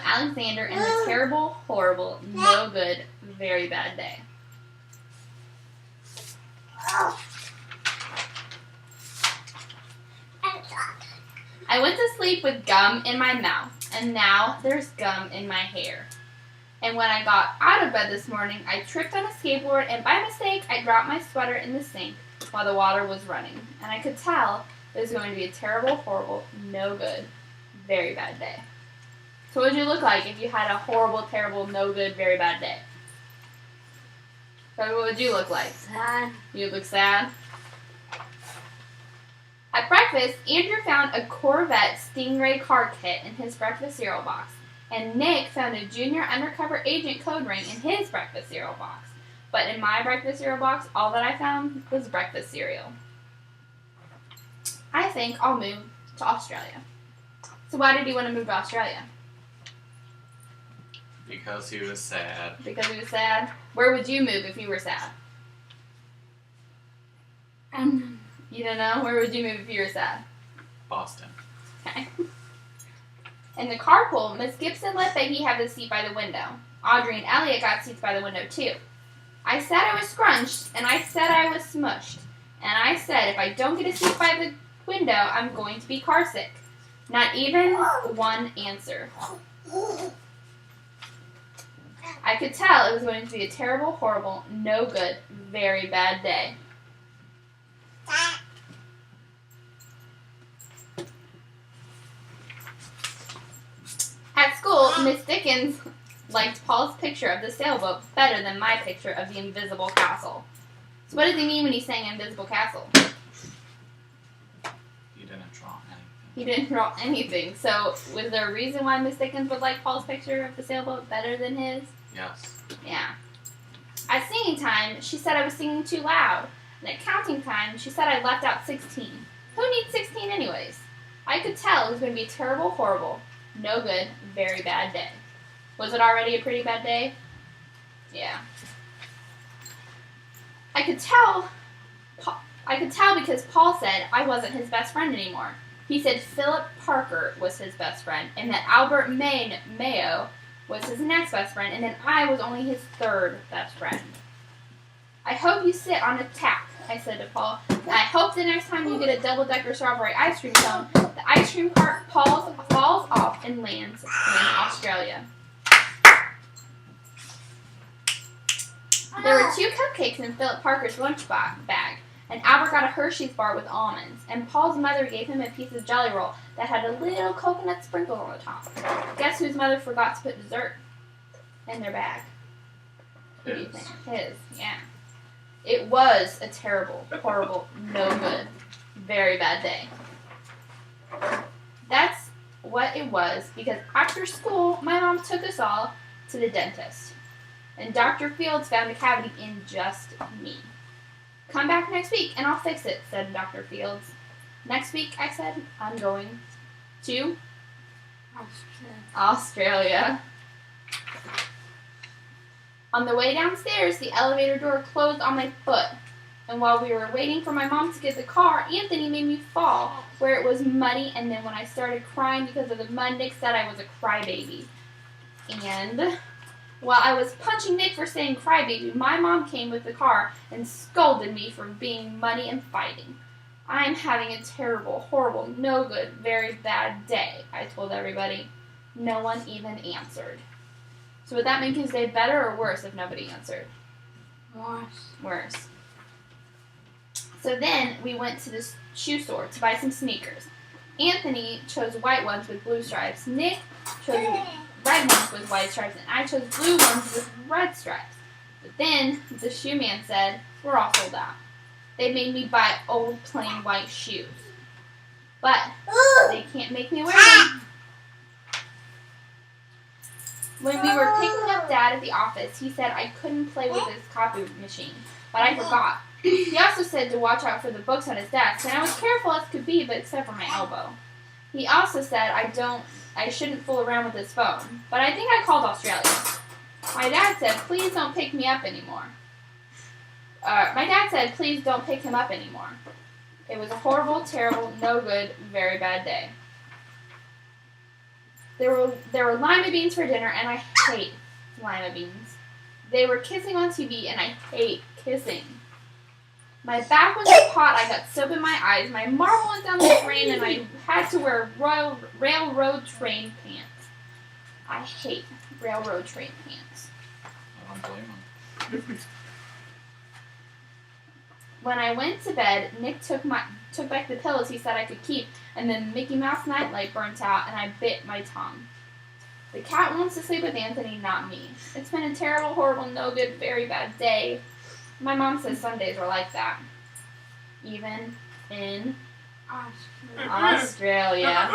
Alexander and the terrible, horrible, no good, very bad day. I went to sleep with gum in my mouth, and now there's gum in my hair. And when I got out of bed this morning, I tripped on a skateboard, and by mistake, I dropped my sweater in the sink while the water was running. And I could tell it was going to be a terrible, horrible, no good, very bad day. So what would you look like if you had a horrible, terrible, no good, very bad day? So what would you look like? Sad. You'd look sad? At breakfast, Andrew found a Corvette Stingray car kit in his breakfast cereal box, and Nick found a junior undercover agent code ring in his breakfast cereal box. But in my breakfast cereal box, all that I found was breakfast cereal. I think I'll move to Australia. So why did he want to move to Australia? Because he was sad. Because he was sad? Where would you move if you were sad? You don't know? Where would you move if you were sad? Boston. Okay. In the carpool, Miss Gibson let Becky have the seat by the window. Audrey and Elliot got seats by the window, too. I said I was scrunched, and I said I was smushed. And I said if I don't get a seat by the window, I'm going to be car sick. Not even one answer. I could tell it was going to be a terrible, horrible, no good, very bad day. At school, Miss Dickens liked Paul's picture of the sailboat better than my picture of the invisible castle. So what does he mean when he's saying invisible castle? He didn't draw anything. He didn't draw anything. So was there a reason why Miss Dickens would like Paul's picture of the sailboat better than his? Yes. Yeah. At singing time, she said I was singing too loud. And at counting time, she said I left out 16. Who needs 16 anyways? I could tell it was going to be a terrible, horrible, no good, very bad day. Was it already a pretty bad day? Yeah. I could tell because Paul said I wasn't his best friend anymore. He said Philip Parker was his best friend, and that Albert Mayo was his next best friend, and then I was only his third best friend. I hope you sit on a tack, I said to Paul. I hope the next time you get a double-decker strawberry ice cream cone, the ice cream cart falls off and lands in Australia. There were 2 cupcakes in Philip Parker's lunch bag, and Albert got a Hershey's bar with almonds, and Paul's mother gave him a piece of Jelly Roll that had a little coconut sprinkle on the top. Guess whose mother forgot to put dessert in their bag? Who do you think? His, yeah. It was a terrible, horrible, no good, very bad day. That's what it was because after school, my mom took us all to the dentist. And Dr. Fields found a cavity in just me. Come back next week and I'll fix it, said Dr. Fields. Next week, I said, I'm going to Australia. On the way downstairs, the elevator door closed on my foot. And while we were waiting for my mom to get the car, Anthony made me fall where it was muddy. And then when I started crying because of the mud, Nick said I was a crybaby. And while I was punching Nick for saying crybaby, my mom came with the car and scolded me for being muddy and fighting. I'm having a terrible, horrible, no good, very bad day, I told everybody. No one even answered. So would that make his day better or worse if nobody answered? Worse. So then we went to the shoe store to buy some sneakers. Anthony chose white ones with blue stripes. Nick chose red ones with white stripes, and I chose blue ones with red stripes. But then the shoe man said, we're all sold out. They made me buy old plain white shoes. But they can't make me wear them. When we were picking up Dad at the office, he said I couldn't play with his copy machine, but I forgot. He also said to watch out for the books on his desk, and I was careful as could be, but except for my elbow. He also said I shouldn't fool around with his phone, but I think I called Australia. My dad said, please don't pick me up anymore. My dad said, please don't pick him up anymore. It was a horrible, terrible, no good, very bad day. There were lima beans for dinner, and I hate lima beans. They were kissing on TV, and I hate kissing. My back was so hot, I got soap in my eyes. My marble went down the drain, and I had to wear railroad train pants. I hate railroad train pants. I don't blame him. When I went to bed, Nick took back the pillows he said I could keep, and the Mickey Mouse nightlight burnt out, and I bit my tongue. The cat wants to sleep with Anthony, not me. It's been a terrible, horrible, no good, very bad day. My mom says some days are like that. Even in Australia.